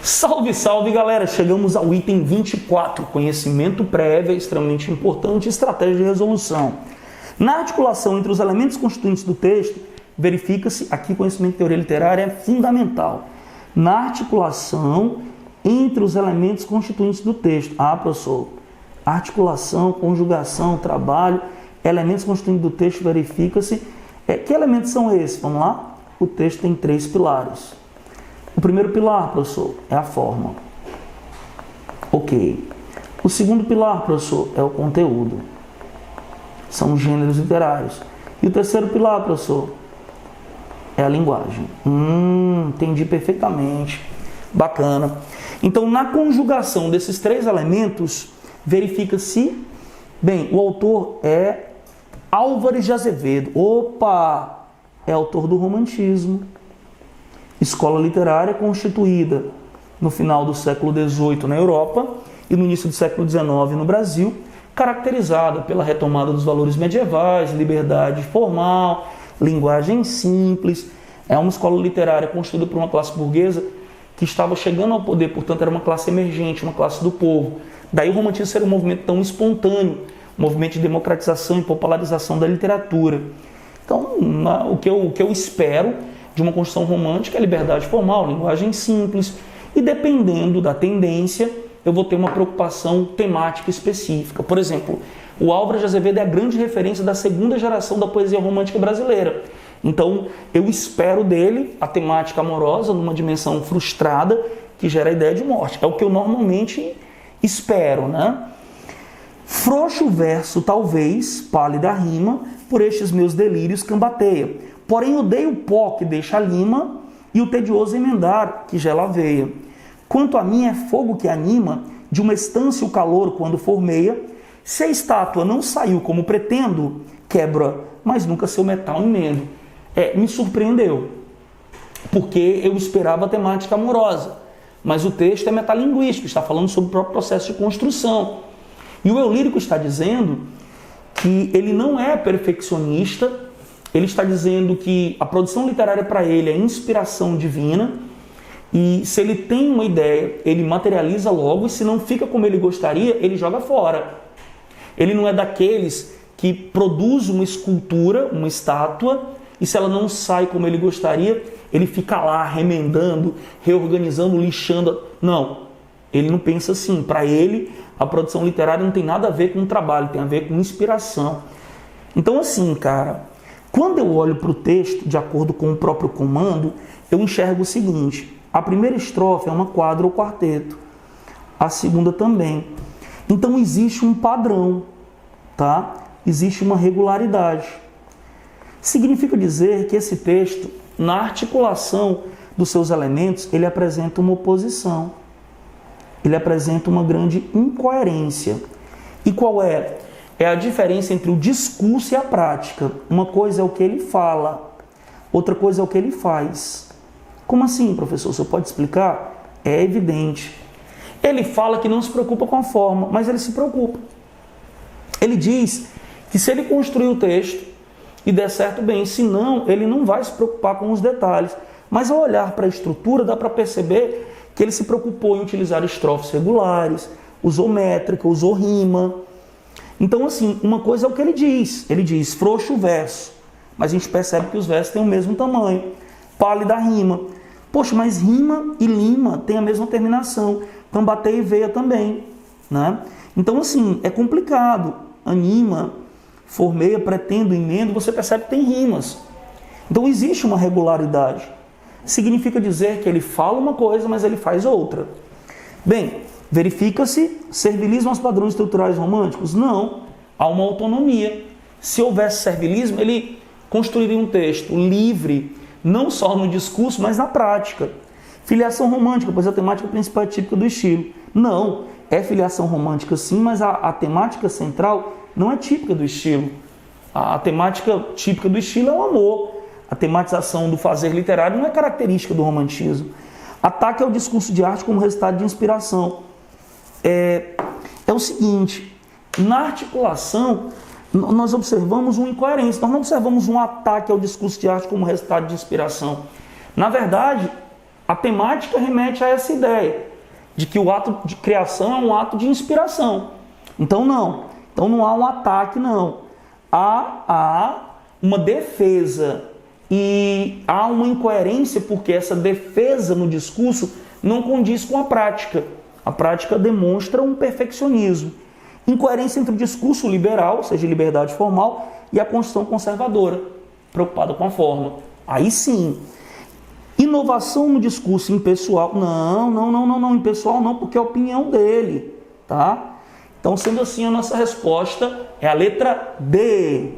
Salve, salve galera! Chegamos ao item 24, conhecimento prévio é extremamente importante, estratégia de resolução. Na articulação entre os elementos constituintes do texto, verifica-se, aqui conhecimento de teoria literária é fundamental. Na articulação entre os elementos constituintes do texto. Professor, articulação, conjugação, trabalho, elementos constituintes do texto, verifica-se. Que elementos são esses? Vamos lá? O texto tem 3 pilares. O primeiro pilar, professor, é a forma. Ok. O segundo pilar, professor, é o conteúdo. São os gêneros literários. E o terceiro pilar, professor, é a linguagem. Entendi perfeitamente. Bacana. Então, na conjugação desses 3 elementos, verifica-se... Bem, o autor é Álvares de Azevedo. Opa! É autor do romantismo. Escola literária constituída no final do século XVIII na Europa e no início do século XIX no Brasil, caracterizada pela retomada dos valores medievais, liberdade formal, linguagem simples. É uma escola literária construída por uma classe burguesa que estava chegando ao poder, portanto era uma classe emergente, uma classe do povo. Daí o romantismo ser um movimento tão espontâneo, um movimento de democratização e popularização da literatura. Então, o que eu espero de uma construção romântica é liberdade formal, linguagem simples, e dependendo da tendência, eu vou ter uma preocupação temática específica. Por exemplo, o Álvares de Azevedo é a grande referência da segunda geração da poesia romântica brasileira. Então, eu espero dele a temática amorosa numa dimensão frustrada que gera a ideia de morte. É o que eu normalmente espero, né? Frouxo o verso, talvez, pálida a rima, por estes meus delírios cambateia. Porém, odeio o pó que deixa a lima e o tedioso emendar que gela a veia. Quanto a mim é fogo que anima, de uma estância o calor quando formeia. Se a estátua não saiu como pretendo, quebra, mas nunca seu metal emendo. Me surpreendeu, porque eu esperava a temática amorosa, mas o texto é metalinguístico, está falando sobre o próprio processo de construção. E o eu lírico está dizendo que ele não é perfeccionista. Ele está dizendo que a produção literária para ele é inspiração divina e se ele tem uma ideia, ele materializa logo e se não fica como ele gostaria, ele joga fora. Ele não é daqueles que produz uma escultura, uma estátua, e se ela não sai como ele gostaria, ele fica lá remendando, reorganizando, lixando. Não, ele não pensa assim. Para ele, a produção literária não tem nada a ver com trabalho, tem a ver com inspiração. Então assim, cara... Quando eu olho para o texto, de acordo com o próprio comando, eu enxergo o seguinte: a primeira estrofe é uma quadra ou quarteto, a segunda também. Então existe um padrão, tá? Existe uma regularidade. Significa dizer que esse texto, na articulação dos seus elementos, ele apresenta uma oposição. Ele apresenta uma grande incoerência. E qual é? É a diferença entre o discurso e a prática. Uma coisa é o que ele fala, outra coisa é o que ele faz. Como assim, professor? Você pode explicar? É evidente. Ele fala que não se preocupa com a forma, mas ele se preocupa. Ele diz que se ele construir o texto e der certo, bem, se não, ele não vai se preocupar com os detalhes. Mas ao olhar para a estrutura, dá para perceber que ele se preocupou em utilizar estrofes regulares, usou métrica, usou rima. Então, assim, uma coisa é o que ele diz frouxo o verso, mas a gente percebe que os versos têm o mesmo tamanho, pálida a rima. Poxa, mas rima e lima têm a mesma terminação, cambateia e veia também, né? Então, assim, é complicado, anima, formeia, pretendo, emendo, você percebe que tem rimas. Então, existe uma regularidade. Significa dizer que ele fala uma coisa, mas ele faz outra. Bem, verifica-se servilismo aos padrões estruturais românticos? Não, há uma autonomia. Se houvesse servilismo, ele construiria um texto livre, não só no discurso, mas na prática. Filiação romântica, pois a temática principal é típica do estilo. Não, é filiação romântica sim, mas a temática central não é típica do estilo. A temática típica do estilo é o amor. A tematização do fazer literário não é característica do romantismo. Ataque ao discurso de arte como resultado de inspiração. É o seguinte, na articulação nós observamos uma incoerência, nós não observamos um ataque ao discurso de arte como resultado de inspiração. Na verdade, A temática remete a essa ideia de que o ato de criação é um ato de inspiração. Então não há um ataque, não. Há uma defesa e há uma incoerência porque essa defesa no discurso não condiz com a prática. A prática demonstra um perfeccionismo. Incoerência entre o discurso liberal, ou seja, liberdade formal, e a Constituição conservadora, preocupada com a forma. Aí sim. Inovação no discurso impessoal. Não, impessoal não, porque é a opinião dele, tá? Então, sendo assim, a nossa resposta é a letra D.